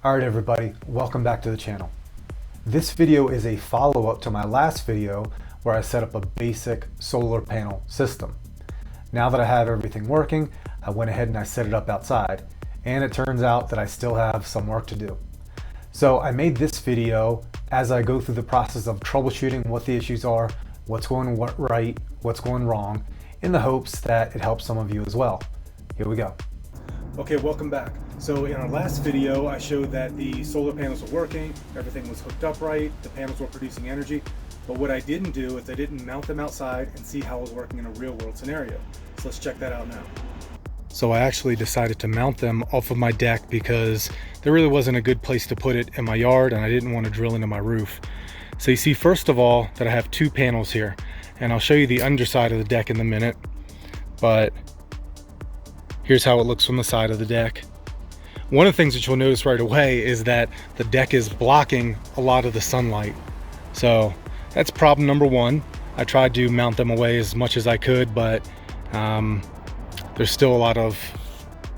Alright everybody, welcome back to the channel. This video is a follow-up to my last video where I set up a basic solar panel system. Now that I have everything working, I went ahead and I set it up outside, and it turns out that I still have some work to do. So I made this video as I go through the process of troubleshooting what the issues are, what's going right, what's going wrong, in the hopes that it helps some of you as well. Here we go. Okay, welcome back. So in our last video, I showed that the solar panels were working, everything was hooked up right, the panels were producing energy, but what I didn't do is I didn't mount them outside and see how it was working in a real world scenario. So let's check that out now. So I actually decided to mount them off of my deck because there really wasn't a good place to put it in my yard and I didn't want to drill into my roof. So you see, first of all, that I have two panels here, and I'll show you the underside of the deck in a minute, but here's how it looks from the side of the deck. One of the things that you'll notice right away is that the deck is blocking a lot of the sunlight. So that's problem number one. I tried to mount them away as much as I could, but there's still a lot of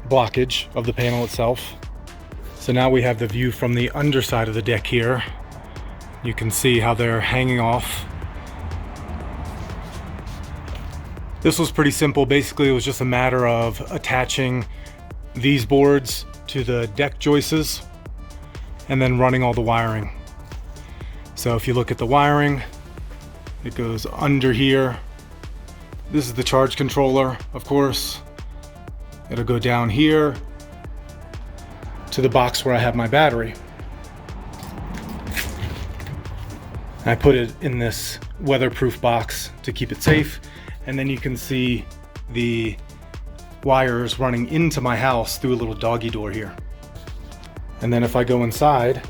blockage of the panel itself. So now we have the view from the underside of the deck here. You can see how they're hanging off. This was pretty simple. Basically, it was just a matter of attaching these boards to the deck joists and then running all the wiring. So if you look at the wiring, it goes under here. This is the charge controller, of course. It'll go down here to the box where I have my battery. I put it in this weatherproof box to keep it safe. And then you can see the wires running into my house through a little doggy door here. And then if I go inside,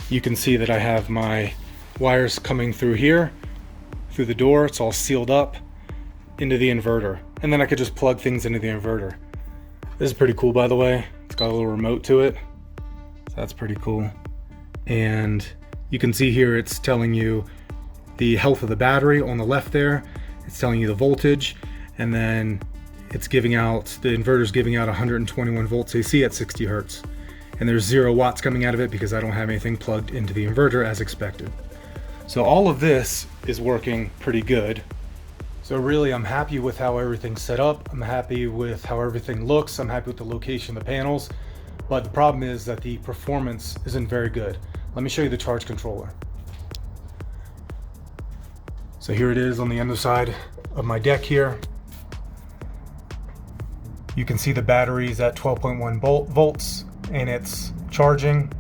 you can see that I have my wires coming through here, through the door. It's all sealed up into the inverter. And then I could just plug things into the inverter. This is pretty cool, by the way. It's got a little remote to it. So that's pretty cool. And you can see here it's telling you the health of the battery on the left there. It's telling you the voltage, and then it's giving out, the inverter's giving out 121 volts AC at 60 hertz. And there's 0 watts coming out of it because I don't have anything plugged into the inverter as expected. So all of this is working pretty good. So really, I'm happy with how everything's set up. I'm happy with how everything looks. I'm happy with the location of the panels. But the problem is that the performance isn't very good. Let me show you the charge controller. So here it is on the underside of my deck here. You can see the battery's at 12.1 volts and it's charging.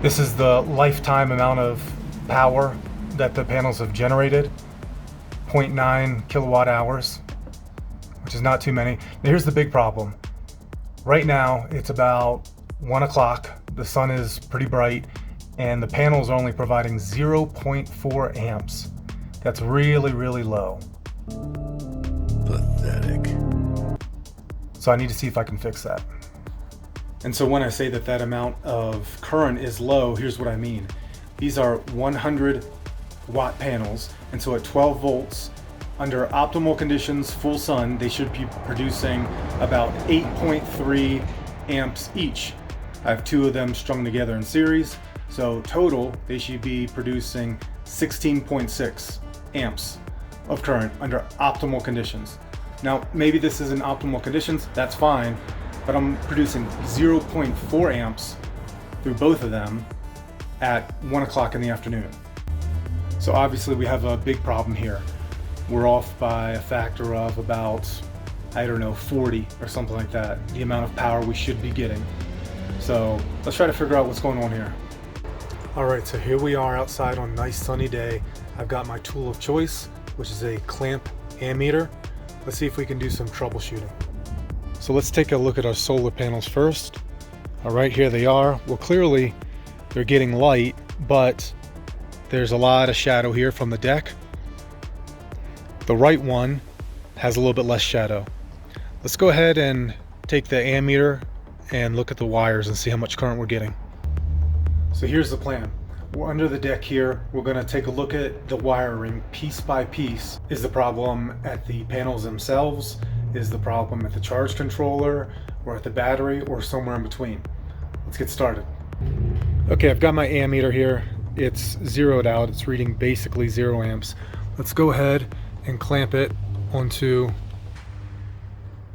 This is the lifetime amount of power that the panels have generated, 0.9 kilowatt hours, which is not too many. Now here's the big problem. Right now it's about 1 o'clock. The sun is pretty bright, and the panels are only providing 0.4 amps. That's really, really low. Pathetic. So I need to see if I can fix that. And so when I say that that amount of current is low, here's what I mean. These are 100 watt panels, and so at 12 volts, under optimal conditions, full sun, they should be producing about 8.3 amps each. I have two of them strung together in series. So total, they should be producing 16.6 amps of current under optimal conditions. Now, maybe this isn't optimal conditions, that's fine, but I'm producing 0.4 amps through both of them at 1 o'clock in the afternoon. So obviously we have a big problem here. We're off by a factor of about, I don't know, 40 or something like that, the amount of power we should be getting. So let's try to figure out what's going on here. All right, so here we are outside on a nice sunny day. I've got my tool of choice, which is a clamp ammeter. Let's see if we can do some troubleshooting. So let's take a look at our solar panels first. All right, here they are. Well, clearly they're getting light, but there's a lot of shadow here from the deck. The right one has a little bit less shadow. Let's go ahead and take the ammeter and look at the wires and see how much current we're getting. So here's the plan. We're under the deck here. We're going to take a look at the wiring piece by piece. Is the problem at the panels themselves? Is the problem at the charge controller or at the battery or somewhere in between? Let's get started. Okay, I've got my ammeter here. It's zeroed out. It's reading basically 0 amps. Let's go ahead and clamp it onto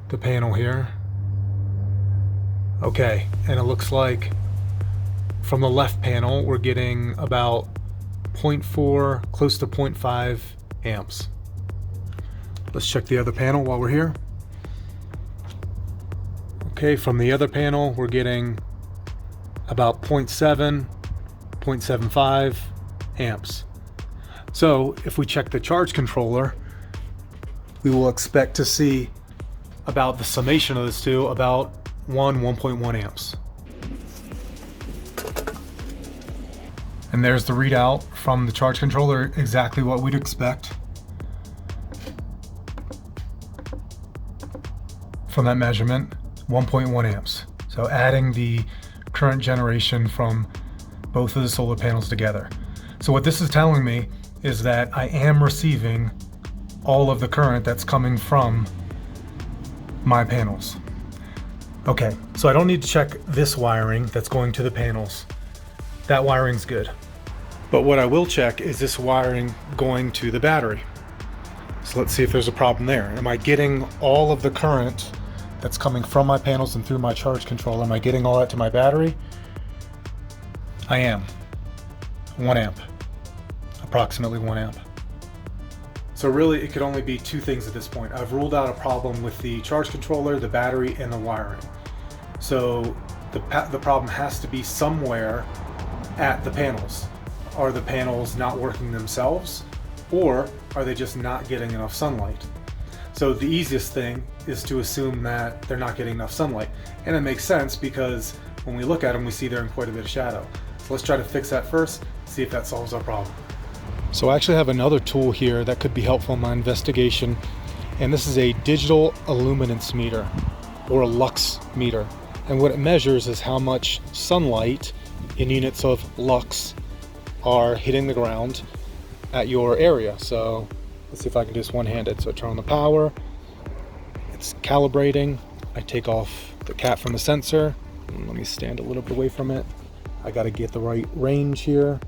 the panel here. Okay, and it looks like from the left panel we're getting about 0.4, close to 0.5 amps. Let's check the other panel while we're here. Okay, from the other panel we're getting about 0.7, 0.75 amps. So if we check the charge controller, we will expect to see about the summation of those two, about 1.1 amps. And there's the readout from the charge controller, exactly what we'd expect from that measurement, 1.1 amps. So adding the current generation from both of the solar panels together. So what this is telling me is that I am receiving all of the current that's coming from my panels. Okay, so I don't need to check this wiring that's going to the panels. That wiring's good. But what I will check is this wiring going to the battery. So let's see if there's a problem there. Am I getting all of the current that's coming from my panels and through my charge controller? Am I getting all that to my battery? I am. 1 amp. Approximately 1 amp. So really it could only be two things at this point. I've ruled out a problem with the charge controller, the battery, and the wiring. So the problem has to be somewhere at the panels. Are the panels not working themselves, or are they just not getting enough sunlight? So the easiest thing is to assume that they're not getting enough sunlight. And it makes sense because when we look at them, we see they're in quite a bit of shadow. So let's try to fix that first, see if that solves our problem. So I actually have another tool here that could be helpful in my investigation. And this is a digital illuminance meter, or a lux meter. And what it measures is how much sunlight in units of lux are hitting the ground at your area. So let's see if I can do this one-handed. So I turn on the power, it's calibrating. I take off the cap from the sensor. Let me stand a little bit away from it. I got to get the right range here.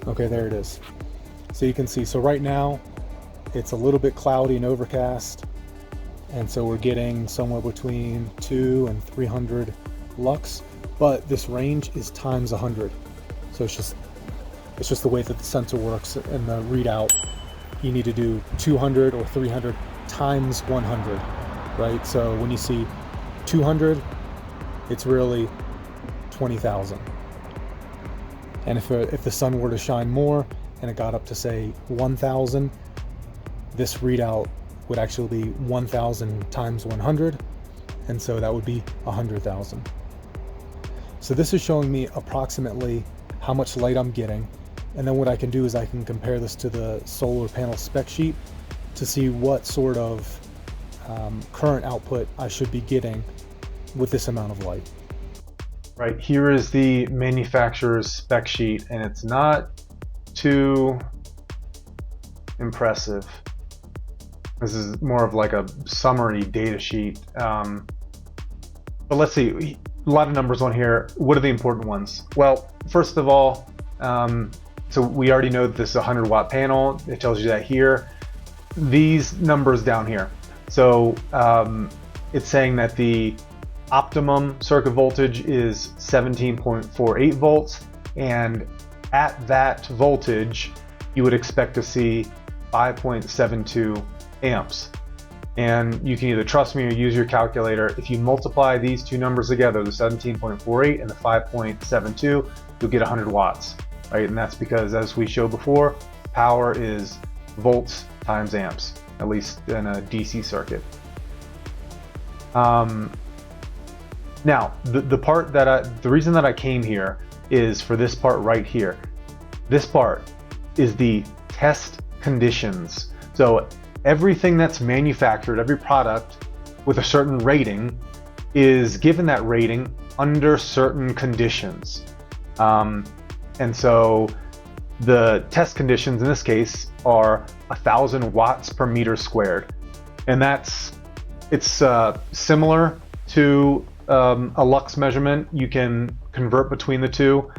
Okay, there it is. So you can see, so right now it's a little bit cloudy and overcast. And so we're getting somewhere between 200 and 300 lux, but this range is times 100. So it's just the way that the sensor works and the readout. You need to do 200 or 300 times 100, right? So when you see 200, it's really 20,000. And if the sun were to shine more and it got up to say 1,000, this readout would actually be 1,000 times 100, and so that would be 100,000. So this is showing me approximately how much light I'm getting, and then what I can do is I can compare this to the solar panel spec sheet to see what sort of current output I should be getting with this amount of light. Right, here is the manufacturer's spec sheet, and it's not too impressive. This is more of like a summary data sheet. But let's see, a lot of numbers on here. What are the important ones? Well, first of all, so we already know that this is a 100 watt panel. It tells you that here. These numbers down here. So it's saying that the optimum circuit voltage is 17.48 volts. And at that voltage, you would expect to see 5.72 amps. And you can either trust me or use your calculator. If you multiply these two numbers together, the 17.48 and the 5.72, you'll get 100 watts, right? And that's because, as we showed before, power is volts times amps, at least in a DC circuit. Now, the reason that I came here is for this part right here. This part is the test conditions. So everything that's manufactured, every product with a certain rating is given that rating under certain conditions. And so the test conditions in this case are 1,000 watts per meter squared. and it's similar to a lux measurement. You can convert between the two.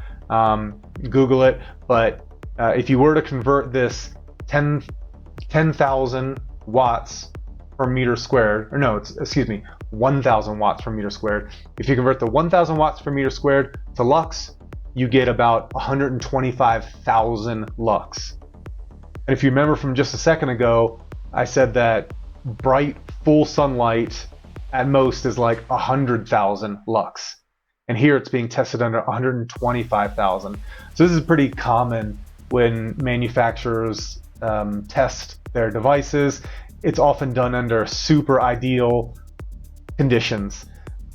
Google it, but if you were to convert this 10,000 watts per meter squared, or no, excuse me, 1,000 watts per meter squared. If you convert the 1,000 watts per meter squared to lux, you get about 125,000 lux. And if you remember from just a second ago, I said that bright full sunlight at most is like 100,000 lux. And here it's being tested under 125,000. So this is pretty common when manufacturers test their devices. It's often done under super ideal conditions.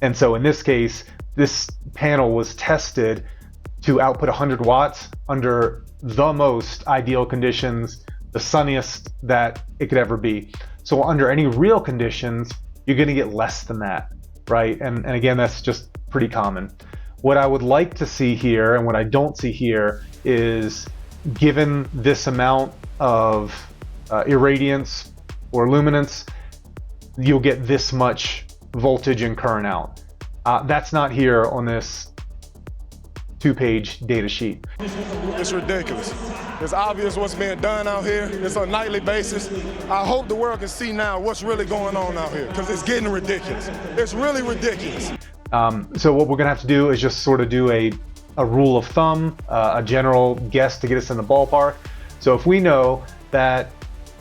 And so in this case, this panel was tested to output 100 watts under the most ideal conditions, the sunniest that it could ever be. So under any real conditions, you're going to get less than that, right? And again, that's just pretty common. What I would like to see here, and what I don't see here, is given this amount of irradiance or luminance, you'll get this much voltage and current out. That's not here on this 2-page data sheet. It's ridiculous. It's obvious what's being done out here. It's on a nightly basis. I hope the world can see now what's really going on out here, because it's getting ridiculous. It's really ridiculous. So what we're gonna have to do is just sort of do a rule of thumb, a general guess to get us in the ballpark. So if we know that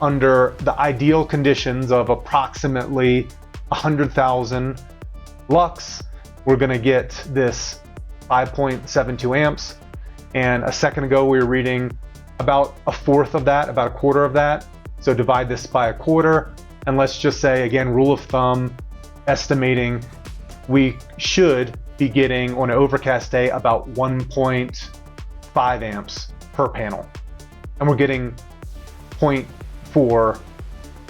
under the ideal conditions of approximately 100,000 lux, we're gonna get this 5.72 amps. And a second ago, we were reading about a fourth of that, about a quarter of that. So divide this by a quarter. And let's just say, again, rule of thumb, estimating, we should be getting on an overcast day about 1.5 amps per panel. And we're getting 0.4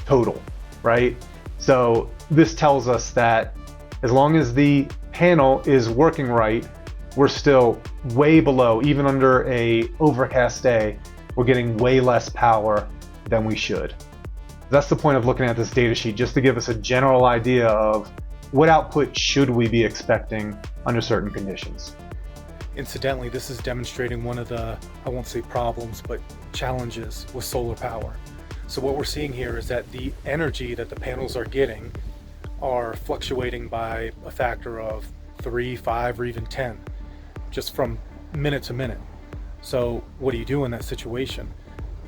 total, right? So this tells us that as long as the panel is working right, we're still way below, even under a overcast day, we're getting way less power than we should. That's the point of looking at this data sheet, just to give us a general idea of what output should we be expecting under certain conditions. Incidentally, this is demonstrating one of the, I won't say problems, but challenges with solar power. So what we're seeing here is that the energy that the panels are getting are fluctuating by a factor of 3, 5, or even 10, just from minute to minute. So what do you do in that situation?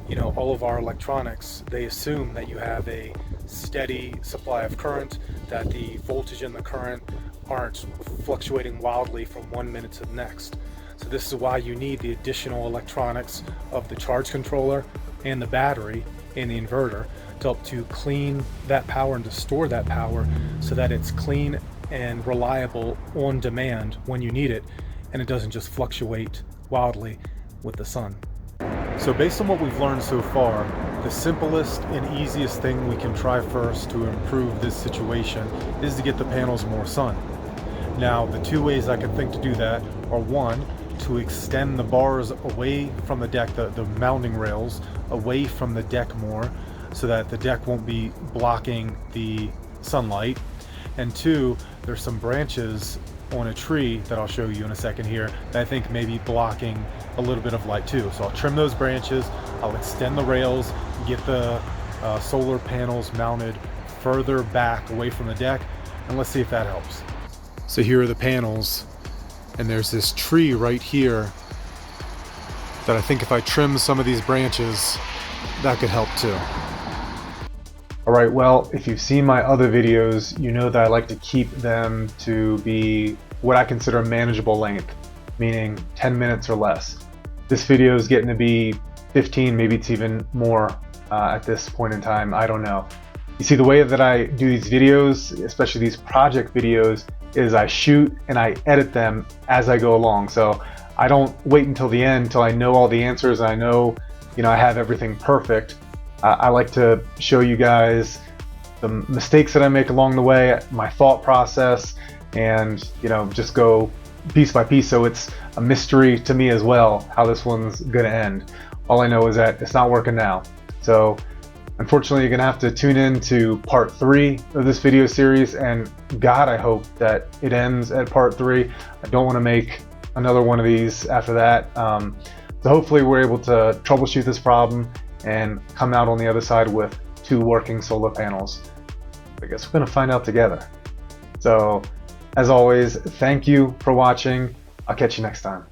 You know, all of our electronics, they assume that you have a steady supply of current, that the voltage and the current aren't fluctuating wildly from 1 minute to the next. So this is why you need the additional electronics of the charge controller and the battery and the inverter to help to clean that power and to store that power so that it's clean and reliable on demand when you need it, and it doesn't just fluctuate wildly with the sun. So based on what we've learned so far, the simplest and easiest thing we can try first to improve this situation is to get the panels more sun. Now, the two ways I can think to do that are, one, to extend the bars away from the deck, the mounting rails away from the deck more, so that the deck won't be blocking the sunlight. And two, there's some branches on a tree that I'll show you in a second here that I think may be blocking a little bit of light too. So I'll trim those branches, I'll extend the rails, get the solar panels mounted further back away from the deck, and let's see if that helps. So here are the panels, and there's this tree right here that I think if I trim some of these branches, that could help too. All right, well, if you've seen my other videos, you know that I like to keep them to be what I consider manageable length, meaning 10 minutes or less. This video is getting to be 15, maybe it's even more at this point in time, I don't know. You see, the way that I do these videos, especially these project videos, is I shoot and I edit them as I go along. So I don't wait until the end, until I know all the answers and I know, I have everything perfect. I like to show you guys the mistakes that I make along the way, my thought process, and just go piece by piece. So it's a mystery to me as well how this one's gonna end. All I know is that it's not working now. So Unfortunately, you're gonna have to tune in to part 3 of this video series, and God, I hope that it ends at part 3. I don't want to make another one of these after that. So hopefully we're able to troubleshoot this problem and come out on the other side with 2 working solar panels. I guess we're gonna find out together. So as always, thank you for watching. I'll catch you next time.